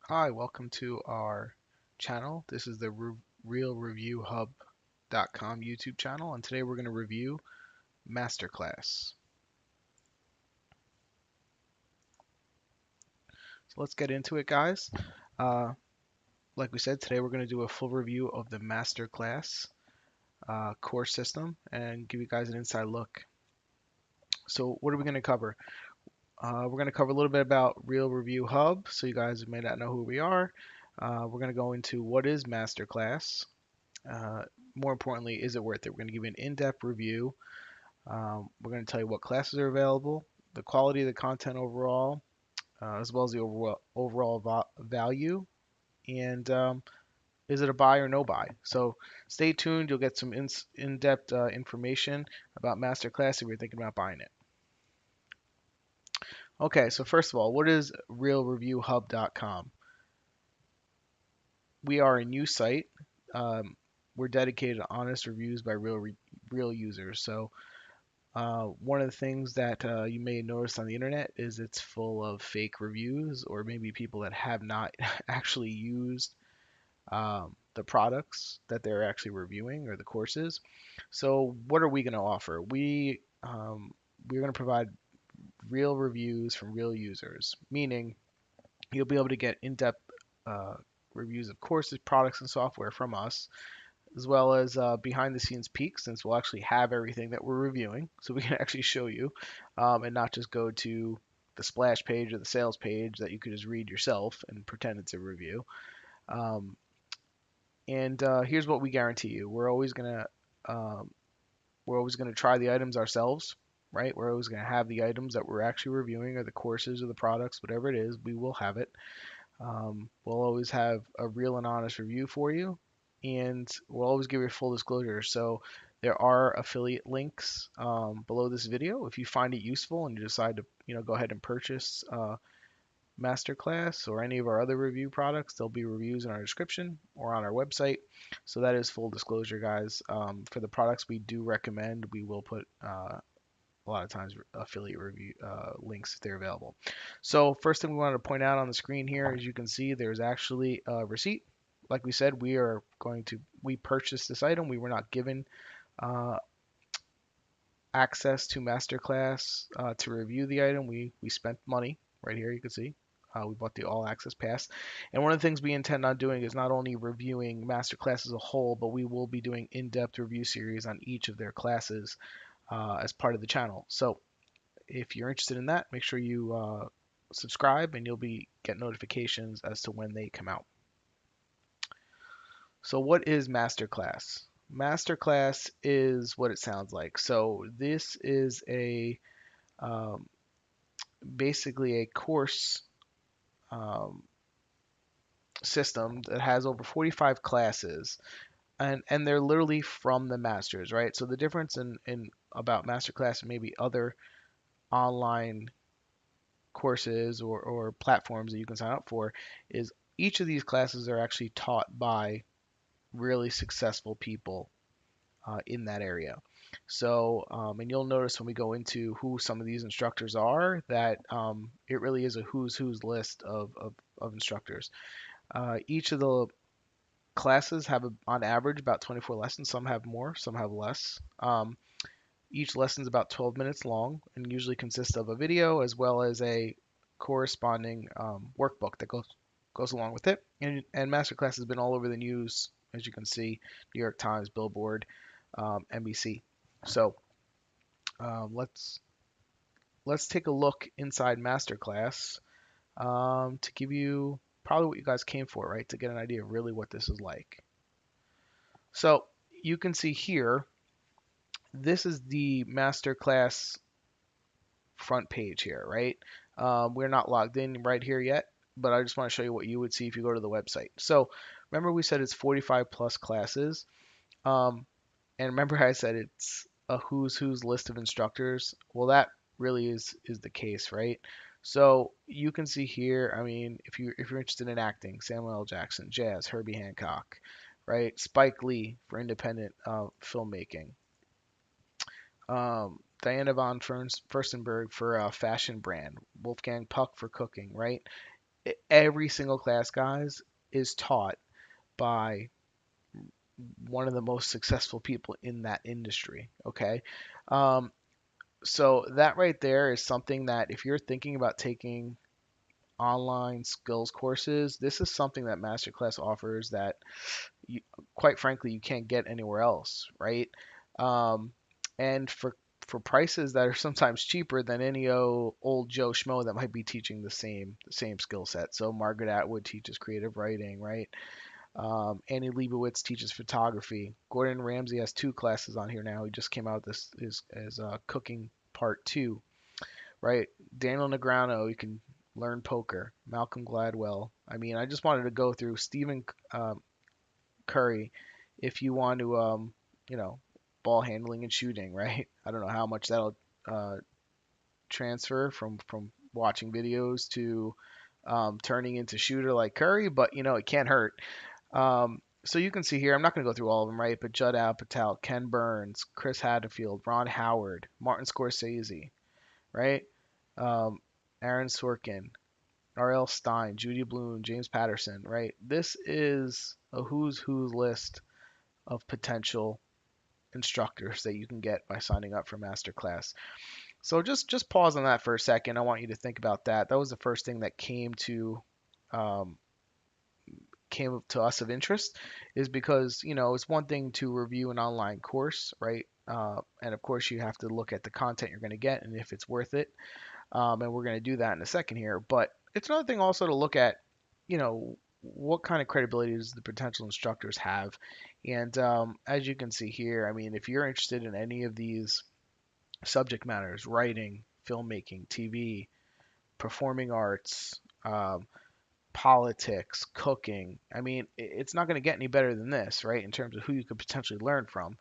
Hi, welcome to our channel. This is the RealReviewHub.com YouTube channel, and today we're going to review Masterclass. So let's get into it, guys. Uh, like we said, today we're going to do a full review of the Masterclass course system and give you guys an inside look. So what are we going to cover? We're going to cover a little bit about Real Review Hub, so you guys may not know who we are. We're going to go into what is Masterclass. Uh, More importantly, is it worth it? We're going to give you an in-depth review. We're going to tell you what classes are available, the quality of the content overall, as well as the overall value, and is it a buy or no buy? So stay tuned. You'll get some in-depth information about Masterclass if you're thinking about buying it. Okay, so first of all, what is RealReviewHub.com? We are a new site. Um, we're dedicated to honest reviews by real users. So one of the things that you may notice on the internet is it's full of fake reviews or maybe people that have not actually used the products that they're actually reviewing or the courses. So what are we going to offer? We're going to provide real reviews from real users, meaning you'll be able to get in-depth uh, reviews of courses, products, and software from us as well as behind the scenes peeks, since we'll actually have everything that we're reviewing, so we can actually show you and not just go to the splash page or the sales page that you could just read yourself and pretend it's a review. Um, and here's what we guarantee you: um, we're always gonna try the items ourselves, right? We're always gonna have the items that we're actually reviewing, or the courses, or the products, whatever it is. We will have it. We'll always have a real and honest review for you, and we'll always give you full disclosure. So there are affiliate links below this video. If you find it useful and you decide to, go ahead and purchase Masterclass or any of our other review products, there'll be reviews in our description or on our website. So that is full disclosure, guys. For the products we do recommend, we will put a lot of times affiliate review links if they're available. So first thing we wanted to point out on the screen here, as you can see, there's actually a receipt. Like we said, we purchased this item. We were not given uh, access to Masterclass to review the item. We spent money right here. You can see. We bought the all access pass. And one of the things we intend on doing is not only reviewing Masterclass as a whole, but we will be doing in depth review series on each of their classes as part of the channel. So if you're interested in that, make sure you subscribe and you'll get notifications as to when they come out. So what is Masterclass? Masterclass is what it sounds like. So this is a um, basically a course um, system that has over 45 classes, and they're literally from the masters, right? So the difference in about Masterclass and maybe other online courses or platforms that you can sign up for is each of these classes are actually taught by really successful people in that area. So, and you'll notice when we go into who some of these instructors are that it really is a who's list of instructors. Each of the classes have, on average, about 24 lessons. Some have more, some have less. Each lesson is about 12 minutes long and usually consists of a video as well as a corresponding workbook that goes along with it. And Masterclass has been all over the news, as you can see, New York Times, Billboard, NBC. So let's take a look inside Masterclass to give you probably what you guys came for, right? To get an idea of really what this is like. So you can see here, this is the Masterclass front page here, right? We're not logged in right here yet, but I just want to show you what you would see if you go to the website. So remember we said it's 45 plus classes. Um, and remember how I said it's a who's list of instructors? Well, that really is the case, right? So you can see here, I mean, if you're interested in acting, Samuel L. Jackson, jazz, Herbie Hancock, right? Spike Lee for independent filmmaking. Diana von Furstenberg for fashion brand, Wolfgang Puck for cooking, right? Every single class, guys, is taught by one of the most successful people in that industry. Okay. Um, so that right there is something that if you're thinking about taking online skills courses, this is something that Masterclass offers that you, quite frankly, you can't get anywhere else, right? Um, and for prices that are sometimes cheaper than any old Joe Schmo that might be teaching the same skill set. So Margaret Atwood teaches creative writing, right? Annie Leibovitz teaches photography. Gordon Ramsay has two classes on here now. He just came out this is as cooking part two, right? Daniel Negreanu, you can learn poker. Malcolm Gladwell. I mean, I just wanted to go through Stephen Curry, if you want to, you know, ball handling and shooting, right? I don't know how much that'll uh, transfer from watching videos to turning into shooter like Curry, but it can't hurt. So you can see here, I'm not going to go through all of them, right? But Judd Apatow, Ken Burns, Chris Hadfield, Ron Howard, Martin Scorsese, right? Um, Aaron Sorkin, R.L. Stein, Judy Blume, James Patterson, right? This is a who's who list of potential instructors that you can get by signing up for Masterclass. So just pause on that for a second. I want you to think about that. That was the first thing that um, came to us of interest, is because it's one thing to review an online course, right? And of course, you have to look at the content you're going to get and if it's worth it. And we're going to do that in a second here. But it's another thing also to look at, what kind of credibility does the potential instructors have? And as you can see here, I mean, if you're interested in any of these subject matters, writing, filmmaking, TV, performing arts, politics, cooking, I mean, it's not going to get any better than this, right? In terms of who you could potentially learn from.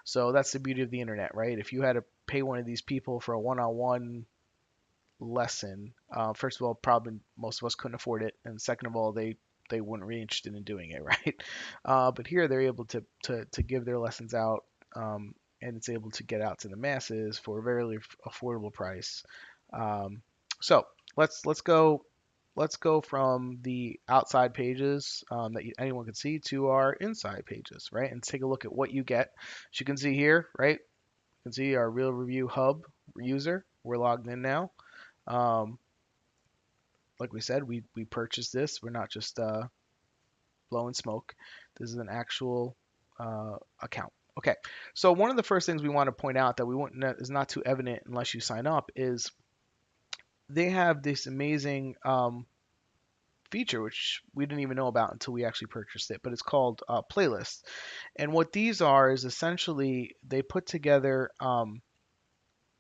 So that's the beauty of the internet, right? If you had to pay one of these people for a one-on-one lesson. First of all, probably most of us couldn't afford it, and second of all, they wouldn't be interested in doing it, right? But here they're able to give their lessons out, and it's able to get out to the masses for a very affordable price. Um, so let's go from the outside pages that anyone can see to our inside pages, right? And take a look at what you get. As you can see here, right? You can see our Real Review Hub user. We're logged in now. Um, like we said, we purchased this. We're not just blowing smoke. This is an actual account. Okay, so one of the first things we want to point out that we wouldn't is not too evident unless you sign up is they have this amazing feature which we didn't even know about until we actually purchased it, but it's called playlists. And what these are is essentially they put together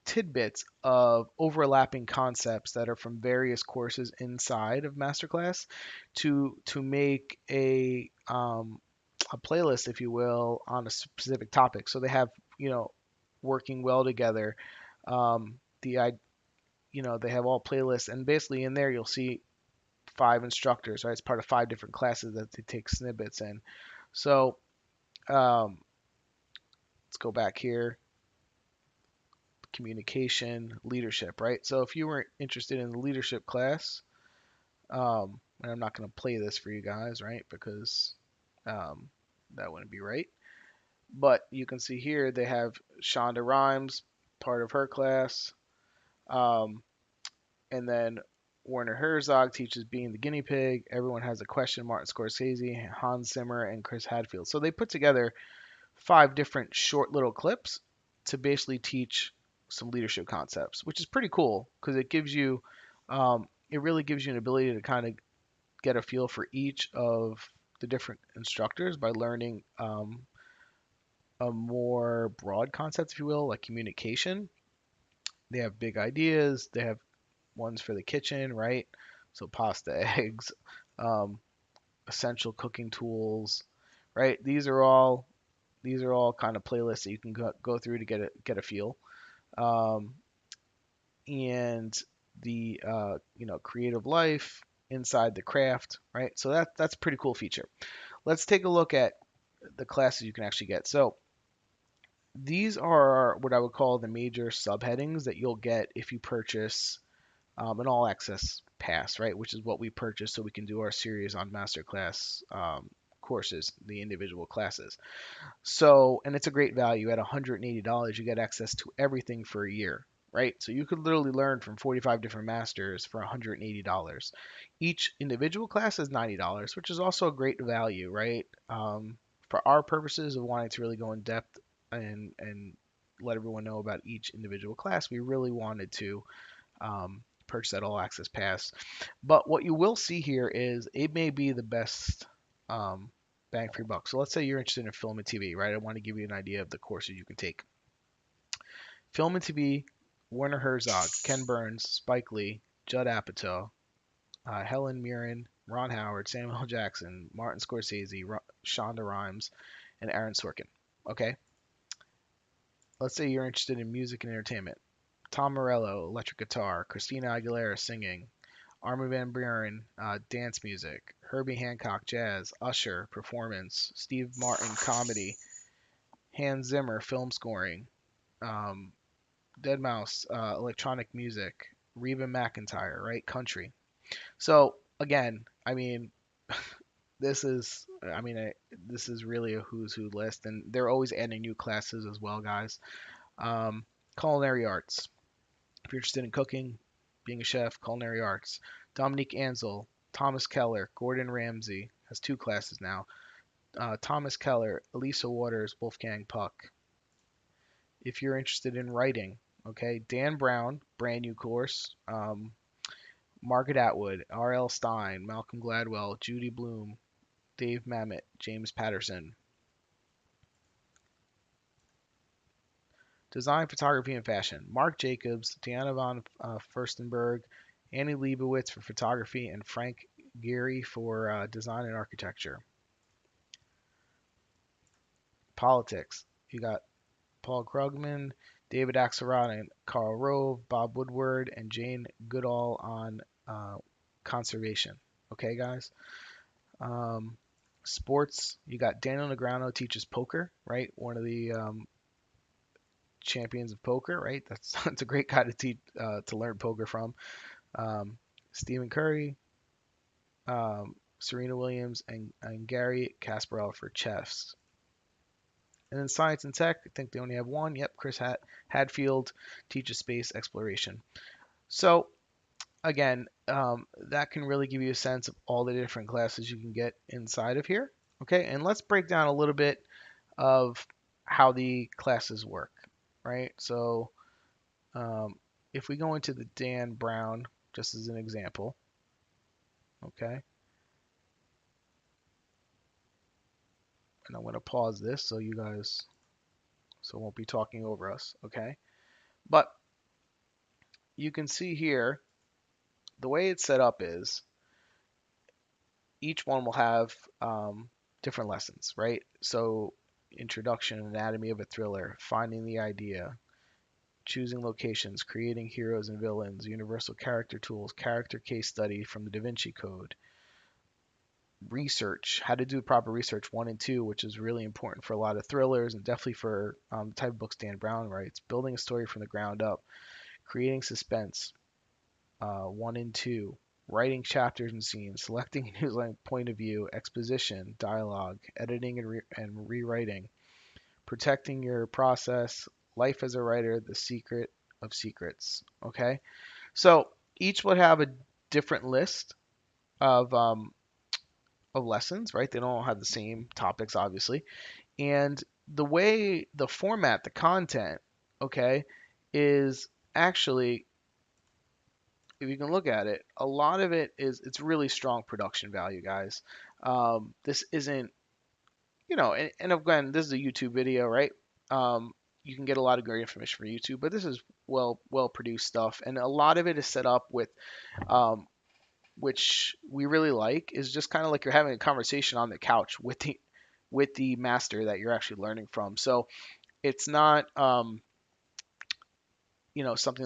tidbits of overlapping concepts that are from various courses inside of Masterclass to make a playlist, if you will, on a specific topic. So they have working well together. The I they have all playlists, and basically in there you'll see five instructors. Right, it's part of five different classes that they take snippets in. So let's go back here. Communication, leadership, right? So if you were interested in the leadership class, and I'm not going to play this for you guys, right? Because um, that wouldn't be right. But you can see here they have Shonda Rhimes, part of her class, um, and then Werner Herzog teaches being the guinea pig. Everyone has a question. Martin Scorsese, Hans Zimmer, and Chris Hadfield. So they put together five different short little clips to basically teach some leadership concepts, which is pretty cool because it really gives you an ability to kind of get a feel for each of the different instructors by learning a more broad concept, if you will, like communication. They have big ideas. They have ones for the kitchen, right? So pasta, eggs, um, essential cooking tools, right? These are all kind of playlists that you can go through to get a feel. Um, and the creative life inside the craft, right? So that's a pretty cool feature. Let's take a look at the classes you can actually get. So these are what I would call the major subheadings that you'll get if you purchase an all access pass, right? Which is what we purchased so we can do our series on Masterclass courses, the individual classes. So, and it's a great value at $180. You get access to everything for a year, right? So you could literally learn from 45 different masters for $180. Each individual class is $90, which is also a great value, right? For our purposes of wanting to really go in depth and let everyone know about each individual class, we really wanted to purchase that all access pass. But what you will see here is it may be the best bang for your buck. So let's say you're interested in film and TV, right? I want to give you an idea of the courses you can take. Film and TV, Werner Herzog, Ken Burns, Spike Lee, Judd Apatow, Helen Mirren, Ron Howard, Samuel L. Jackson, Martin Scorsese, Shonda Rhimes, and Aaron Sorkin. Okay? Let's say you're interested in music and entertainment. Tom Morello, electric guitar, Christina Aguilera singing, Armin van Buuren, dance music, Herbie Hancock, jazz, Usher, performance, Steve Martin, comedy, Hans Zimmer, film scoring, um, deadmau5, electronic music, Reba McEntire, right, country. So again, I mean, this is really a who's who list, and they're always adding new classes as well, guys. Um, Culinary arts. If you're interested in cooking, being a chef, culinary arts. Dominique Ansel, Thomas Keller, Gordon Ramsay has two classes now. Thomas Keller, Elisa Waters, Wolfgang Puck. If you're interested in writing, okay, Dan Brown, brand new course. Margaret Atwood, R.L. Stein, Malcolm Gladwell, Judy Bloom, Dave Mamet, James Patterson. Design, photography, and fashion. Marc Jacobs, Diana von Furstenberg, Annie Leibovitz for photography, and Frank Gehry for design and architecture. Politics. You got Paul Krugman, David Axelrod, and Karl Rove, Bob Woodward, and Jane Goodall on conservation. Okay, guys. Um, Sports. You got Daniel Negreanu teaches poker, right? One of the champions of poker, right? That's a great guy to teach to learn poker from. Stephen Curry, Serena Williams, and Gary Kasparov for chess. And then science and tech, I think they only have one. Yep, Chris Hadfield teaches space exploration. So again, that can really give you a sense of all the different classes you can get inside of here. Okay, and let's break down a little bit of how the classes work, right? So if we go into the Dan Brown, just as an example, okay, and I'm going to pause this so you guys, so it won't be talking over us, okay? But you can see here, the way it's set up is each one will have different lessons, right? So introduction, anatomy of a thriller, finding the idea, choosing locations, creating heroes and villains, universal character tools, character case study from the Da Vinci Code, research, how to do proper research, 1 and 2, which is really important for a lot of thrillers and definitely for the type of books Dan Brown writes, building a story from the ground up, creating suspense, 1 and 2, writing chapters and scenes, selecting a new point of view, exposition, dialogue, editing and rewriting, protecting your process, life as a writer, the secret of secrets. Okay, so each would have a different list of lessons, right? They don't all have the same topics, obviously. And the way the format, the content, okay, is actually, if you can look at it, a lot of it is it's really strong production value, guys. This isn't, and again, this is a YouTube video, right? You can get a lot of great information from YouTube, but this is well produced stuff, and a lot of it is set up with which we really like, is just kind of like you're having a conversation on the couch with the master that you're actually learning from. So it's not something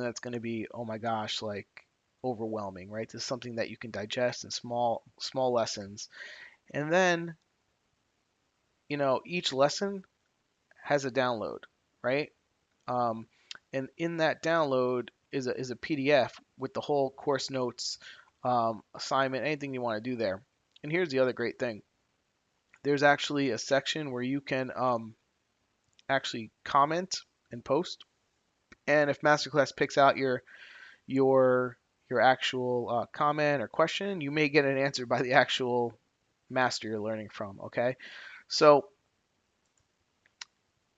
that's going to be, oh my gosh, like overwhelming, right? This is something that you can digest in small lessons. And then, each lesson has a download, right? Um, and in that download, is a PDF with the whole course notes, assignment, anything you want to do there. And here's the other great thing. There's actually a section where you can actually comment and post. And if Masterclass picks out your your actual comment or question, you may get an answer by the actual master you're learning from. Okay, so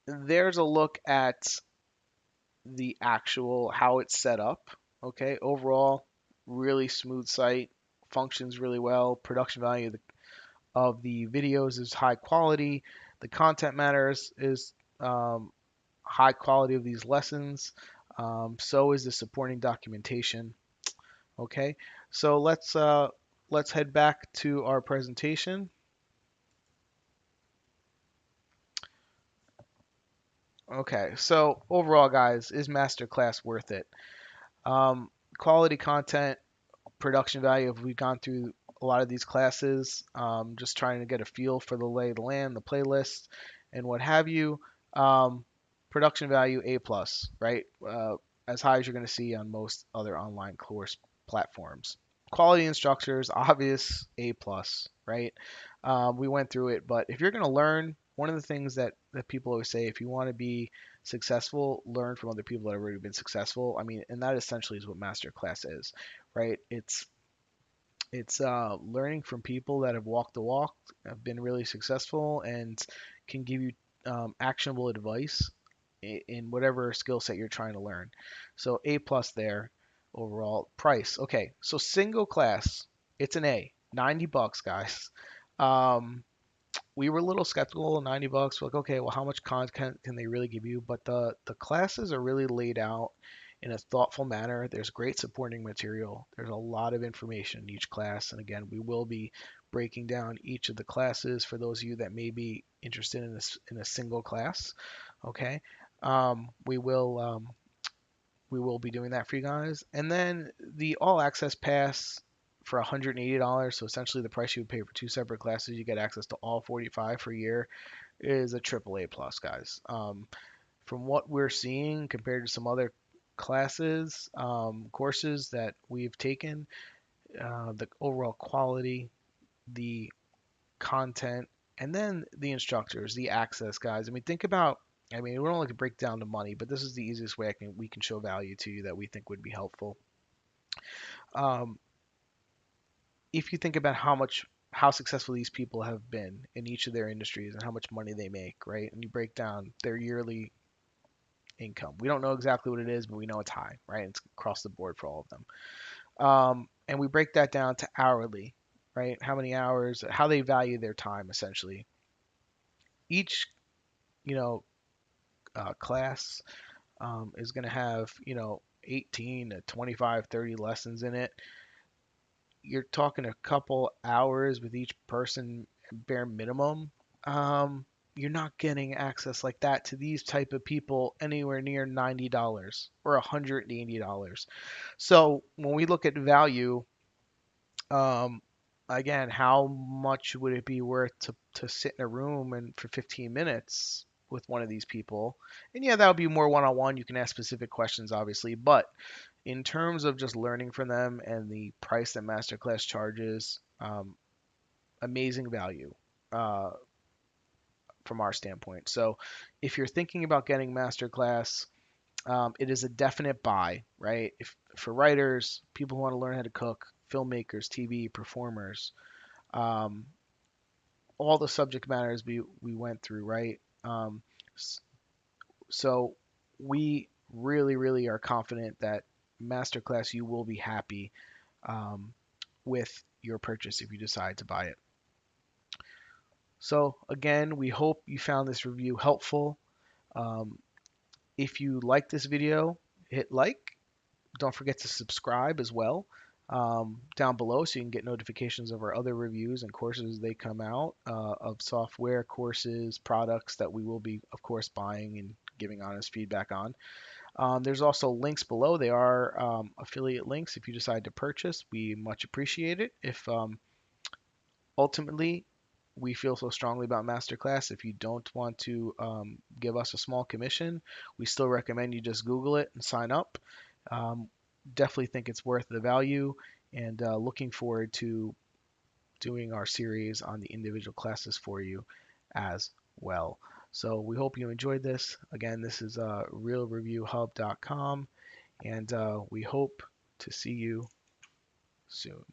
there's a look at the actual how it's set up. Okay, overall, really smooth site, functions really well. Production value of the videos is high quality. The content matters is high quality of these lessons. So is the supporting documentation. Okay, so let's head back to our presentation. Okay, so overall, guys, is Masterclass worth it? Um, Quality content, production value. Have we gone through a lot of these classes? Just trying to get a feel for the lay of the land, the playlist, and what have you. Production value A plus, right? As high as you're going to see on most other online course platforms. Quality instructors, obvious A plus, right? We went through it, but if you're going to learn, one of the things that people always say, if you want to be successful, learn from other people that have already been successful. I mean, and that essentially is what masterclass is, right? It's learning from people that have walked the walk, have been really successful, and can give you actionable advice in whatever skill set you're trying to learn. So A plus there overall. Price. Okay, so single class, it's an A, $90, guys. Um, we were a little skeptical, 90 bucks. We're like, okay, well, how much content can they really give you? But the classes are really laid out in a thoughtful manner. There's great supporting material. There's a lot of information in each class. And again, we will be breaking down each of the classes for those of you that may be interested in a single class. Okay. We will be doing that for you guys. And then the all access pass for $180, so essentially the price you would pay for two separate classes, you get access to all 45 for a year, is a triple A plus, guys. From what we're seeing compared to some other classes, courses that we've taken, the overall quality, the content, and then the instructors, the access, guys. I mean, think about. I mean, we don't like to break down the money, but this is the easiest way we can show value to you that we think would be helpful. Um, if you think about how successful these people have been in each of their industries and how much money they make, right? And you break down their yearly income. We don't know exactly what it is, but we know it's high, right? It's across the board for all of them. And we break that down to hourly, right? How many hours, how they value their time, essentially. Each, you know, class is going to have, 18 to 25, 30 lessons in it. You're talking a couple hours with each person, bare minimum. You're not getting access like that to these type of people anywhere near $90 or $180. So when we look at value, um, again, how much would it be worth to sit in a room and for 15 minutes with one of these people? And yeah, that would be more one-on-one. You can ask specific questions, obviously, but in terms of just learning from them and the price that Masterclass charges, amazing value from our standpoint. So if you're thinking about getting Masterclass, it is a definite buy, right? If for writers, people who want to learn how to cook, filmmakers, TV performers, um, all the subject matters we went through, right? So we really are confident that Masterclass you will be happy um, with your purchase if you decide to buy it. So again, we hope you found this review helpful. Um, if you like this video, hit like. Don't forget to subscribe as well down below so you can get notifications of our other reviews and courses as they come out of software, courses, products that we will be, of course, buying and giving honest feedback on. There's also links below. They are affiliate links if you decide to purchase. We much appreciate it. If ultimately we feel so strongly about Masterclass, if you don't want to give us a small commission, we still recommend you just Google it and sign up. Um, Definitely think it's worth the value, and looking forward to doing our series on the individual classes for you as well. So we hope you enjoyed this. Again, this is realreviewhub.com, and we hope to see you soon.